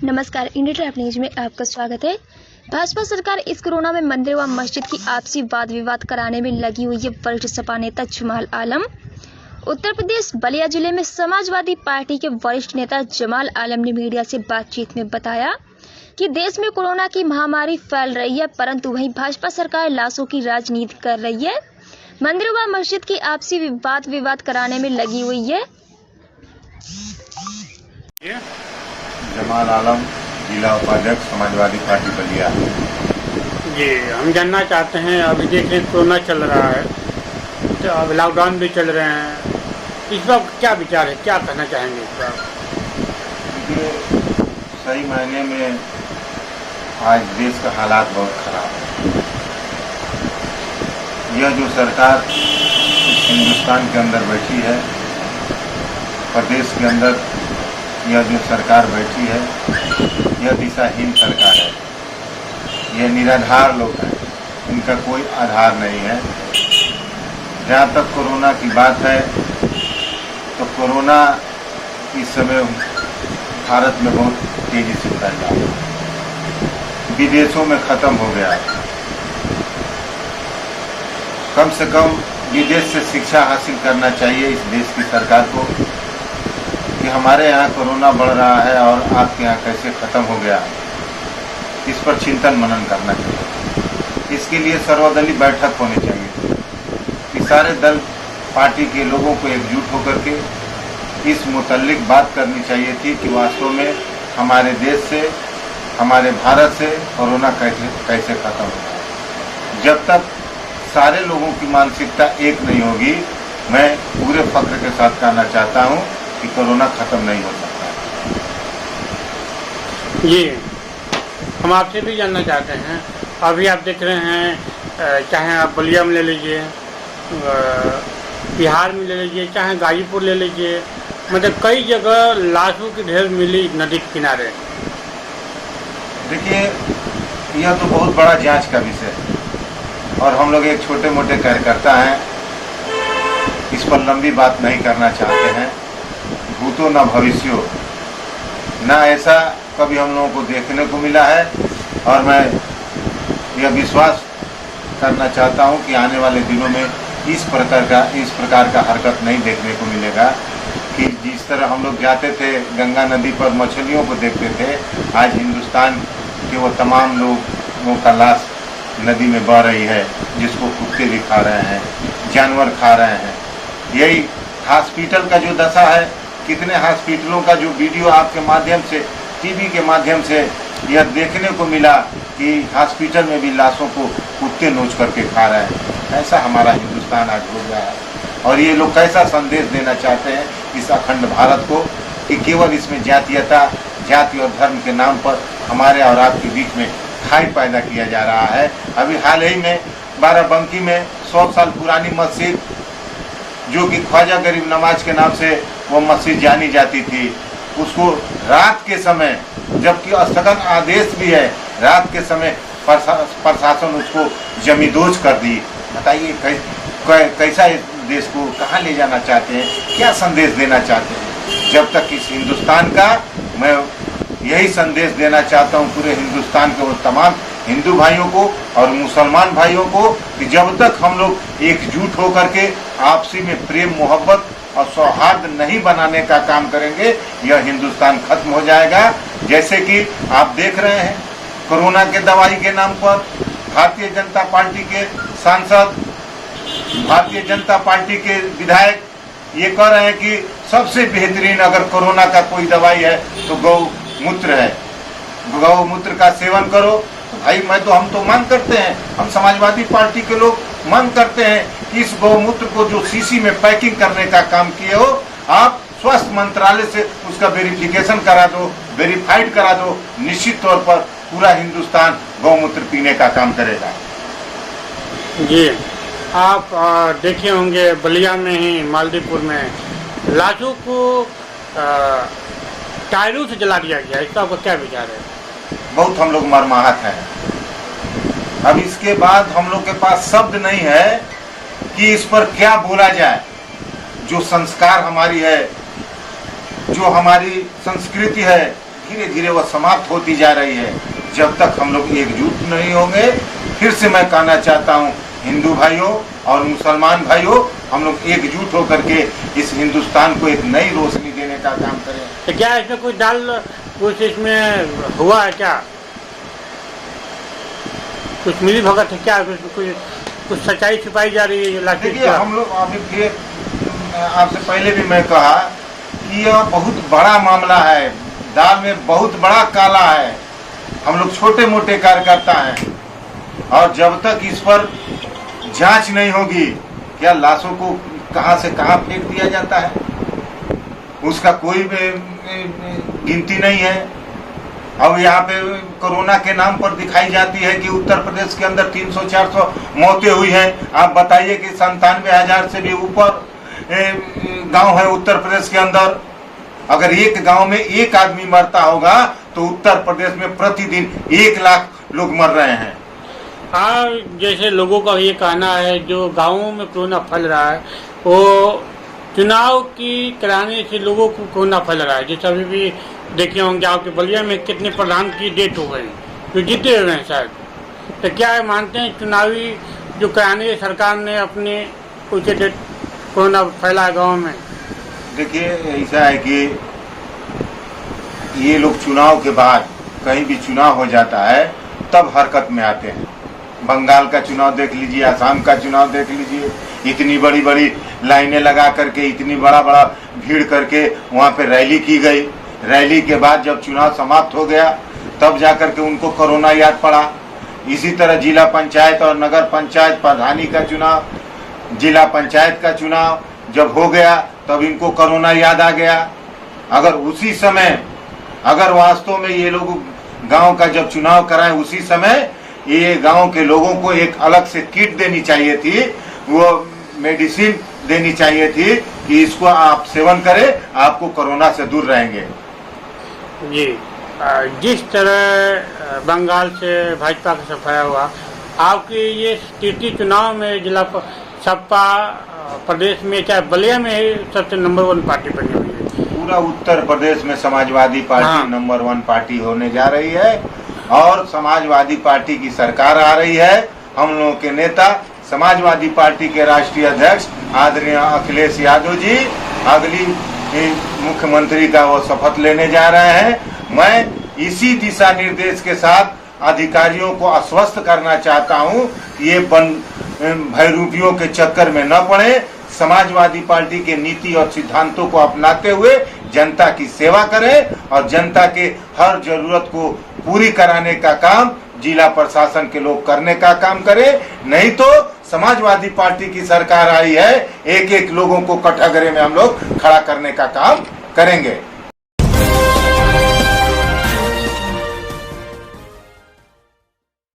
नमस्कार, India trap news में आपका स्वागत है। भाजपा सरकार इस कोरोना में मंदिर व मस्जिद की आपसी वाद विवाद कराने में लगी हुई है। वरिष्ठ सपा नेता जमाल आलम। उत्तर प्रदेश बलिया जिले में समाजवादी पार्टी के वरिष्ठ नेता जमाल आलम ने मीडिया से बातचीत में बताया कि देश में कोरोना की महामारी फैल रही है, परंतु वहीं भाजपा सरकार लाशों की राजनीति कर रही है, मंदिर व मस्जिद की आपसी वाद विवाद कराने में लगी हुई है। जमाल आलम, जिला उपाध्यक्ष समाजवादी पार्टी बलिया। जी, हम जानना चाहते हैं, अभी देखिए कोरोना चल रहा है, तो अब लॉकडाउन भी चल रहे हैं, इस पर क्या विचार है, क्या कहना चाहेंगे इस पर? देखिए, सही मायने में आज देश का हालात बहुत खराब है। यह जो सरकार हिंदुस्तान के अंदर बैठी है, प्रदेश के अंदर यह जो सरकार बैठी है, यह दिशाहीन सरकार है। यह निराधार लोग हैं, इनका कोई आधार नहीं है। जहाँ तक कोरोना की बात है, तो कोरोना इस समय भारत में बहुत तेजी से फैल रहा है, विदेशों में ख़त्म हो गया। कम से कम विदेश से शिक्षा हासिल करना चाहिए इस देश की सरकार को कि हमारे यहाँ कोरोना बढ़ रहा है और आपके यहाँ कैसे ख़त्म हो गया। इस पर चिंतन मनन करना चाहिए। इसके लिए सर्वदलीय बैठक होनी चाहिए कि सारे दल पार्टी के लोगों को एकजुट होकर के इस मुतल्लिक बात करनी चाहिए थी कि वास्तव में हमारे देश से, हमारे भारत से कोरोना कैसे ख़त्म होगा। जब तक सारे लोगों की मानसिकता एक नहीं होगी, मैं पूरे फख्र के साथ कहना चाहता हूँ कि कोरोना खत्म नहीं हो सकता। जी, हम आपसे भी जानना चाहते हैं, अभी आप देख रहे हैं, चाहे आप बलिया में ले लीजिए, बिहार में ले लीजिए, चाहे गाजीपुर ले लीजिए, मतलब कई जगह लाशों की ढेर मिली नदी के किनारे। देखिए, यह तो बहुत बड़ा जांच का विषय है और हम लोग एक छोटे मोटे कार्यकर्ता हैं, इस पर लंबी बात नहीं करना चाहते हैं। भूतो न भविष्यो, ना ऐसा कभी हम लोगों को देखने को मिला है और मैं यह विश्वास करना चाहता हूं कि आने वाले दिनों में इस प्रकार का हरकत नहीं देखने को मिलेगा कि जिस तरह हम लोग जाते थे गंगा नदी पर मछलियों को देखते थे, आज हिंदुस्तान के वो तमाम लोगों का लाश नदी में बह रही है, जिसको कुत्ते भी खा रहे हैं, जानवर खा रहे हैं। यही हॉस्पिटल का जो दशा है, कितने हॉस्पिटलों का जो वीडियो आपके माध्यम से, टीवी के माध्यम से यह देखने को मिला कि हॉस्पिटल में भी लाशों को कुत्ते नोच करके खा रहे हैं। ऐसा हमारा हिंदुस्तान आज हो गया है और ये लोग कैसा संदेश देना चाहते हैं इस अखंड भारत को कि केवल इसमें जातीयता, जाति और धर्म के नाम पर हमारे और आपके बीच में खाई पैदा किया जा रहा है। अभी हाल ही में बाराबंकी में 100 साल पुरानी मस्जिद, जो कि ख्वाजा गरीब नवाज के नाम से वो मस्जिद जानी जाती थी, उसको रात के समय, जबकि स्थगन आदेश भी है, रात के समय प्रशासन उसको जमींदोज कर दी। बताइए कैसा इस देश को कहाँ ले जाना चाहते हैं, क्या संदेश देना चाहते हैं। जब तक इस हिंदुस्तान का, मैं यही संदेश देना चाहता हूँ पूरे हिंदुस्तान के वो तमाम हिंदू भाइयों को और मुसलमान भाइयों को कि जब तक हम लोग एकजुट होकर के आपसी में प्रेम मोहब्बत और सौहार्द नहीं बनाने का काम करेंगे, यह हिंदुस्तान खत्म हो जाएगा। जैसे कि आप देख रहे हैं, कोरोना के दवाई के नाम पर भारतीय जनता पार्टी के सांसद, भारतीय जनता पार्टी के विधायक ये कह रहे हैं कि सबसे बेहतरीन अगर कोरोना का कोई दवाई है तो गौमूत्र है, गौमूत्र का सेवन करो। तो भाई हम तो मांग करते हैं, हम समाजवादी पार्टी के लोग मांग करते हैं कि इस गौमूत्र को जो शीशी में पैकिंग करने का काम किए हो, आप स्वास्थ्य मंत्रालय से उसका वेरिफिकेशन करा दो, वेरीफाइड करा दो। निश्चित तौर पर पूरा हिंदुस्तान गौमूत्र पीने का काम करेगा। जी, आप देखे होंगे बलिया में ही, मालदीपुर में लाशों को टायरों से जला दिया गया, इसका आपका क्या विचार है? बहुत हम लोग मर्माहत हैं। अब इसके बाद हम लोग के पास शब्द नहीं है कि इस पर क्या बोला जाए। जो संस्कार हमारी है, जो हमारी संस्कृति है, धीरे धीरे वह समाप्त होती जा रही है। जब तक हम लोग एकजुट नहीं होंगे, फिर से मैं कहना चाहता हूँ हिंदू भाइयों और मुसलमान भाइयों, हम लोग एकजुट होकर के इस हिंदुस्तान को एक नई रोशनी देने का काम करें। तो क्या इसमें कोई कुछ इसमें हुआ है क्या? कुछ मिली भगत है क्या? कुछ सच्चाई छुपाई जा रही है? देखिए, हम लोग अभी फिर आपसे पहले भी मैं कहा कि यह बहुत बड़ा मामला है, दाल में बहुत बड़ा काला है। हम लोग छोटे मोटे कार्यकर्ता हैं और जब तक इस पर जांच नहीं होगी, क्या लाशों को कहां से कहां फेंक दिया जाता है उसका कोई गिनती नहीं है। अब यहाँ पे कोरोना के नाम पर दिखाई जाती है कि उत्तर प्रदेश के अंदर 300-400 मौतें हुई हैं। आप बताइए कि 97,000 से भी ऊपर गांव है उत्तर प्रदेश के अंदर। अगर एक गांव में एक आदमी मरता होगा तो उत्तर प्रदेश में प्रतिदिन 1 लाख लोग मर रहे हैं। हाँ, जैसे लोगों का ये कहना है जो गाँवों में कोरोना फैल रहा है, वो चुनाव की कराने से लोगों को कोरोना फैल रहा है। जैसे अभी भी देखे होंगे आपके बलिया में कितने प्रधान की डेथ हो गई जो जीते हुए हैं शायद। तो क्या मानते हैं चुनावी जो कराने सरकार ने अपने कुछ डेथ कोरोना फैला गाँव में? देखिए, ऐसा है कि ये लोग चुनाव के बाद कहीं भी चुनाव हो जाता है तब हरकत में आते हैं। बंगाल का चुनाव देख लीजिए, असम का चुनाव देख लीजिए, इतनी बड़ी बड़ी लाइनें लगा करके, इतनी बड़ा बड़ा भीड़ करके वहाँ पे रैली की गई। रैली के बाद जब चुनाव समाप्त हो गया तब जाकर के उनको कोरोना याद पड़ा। इसी तरह जिला पंचायत और नगर पंचायत प्रधानी का चुनाव, जिला पंचायत का चुनाव जब हो गया तब इनको कोरोना याद आ गया। अगर उसी समय, अगर वास्तव में ये लोग गांव का जब चुनाव कराएं उसी समय ये गांव के लोगों को एक अलग से किट देनी चाहिए थी, वो मेडिसिन देनी चाहिए थी कि इसको आप सेवन करें, आपको कोरोना से दूर रहेंगे। जी, जिस तरह बंगाल से भाजपा का सफाया हुआ, आपके ये तृतीय चुनाव में जिला सपा प्रदेश में चाहे बलिया में सबसे नंबर 1 पार्टी बनी हुई है। पूरा उत्तर प्रदेश में समाजवादी पार्टी नंबर 1 पार्टी होने जा रही है और समाजवादी पार्टी की सरकार आ रही है। हम लोगों के नेता समाजवादी पार्टी के राष्ट्रीय अध्यक्ष आदरणीय अखिलेश यादव जी अगली मुख्यमंत्री का वो शपथ लेने जा रहे हैं। मैं इसी दिशा निर्देश के साथ अधिकारियों को आश्वस्त करना चाहता हूं कि ये भयरूपियों के चक्कर में न पड़े, समाजवादी पार्टी के नीति और सिद्धांतों को अपनाते हुए जनता की सेवा करें और जनता के हर जरूरत को पूरी कराने का काम जिला प्रशासन के लोग करने का काम करें। नहीं तो समाजवादी पार्टी की सरकार आई है, एक एक लोगों को कटघरे में हम लोग खड़ा करने का काम करेंगे।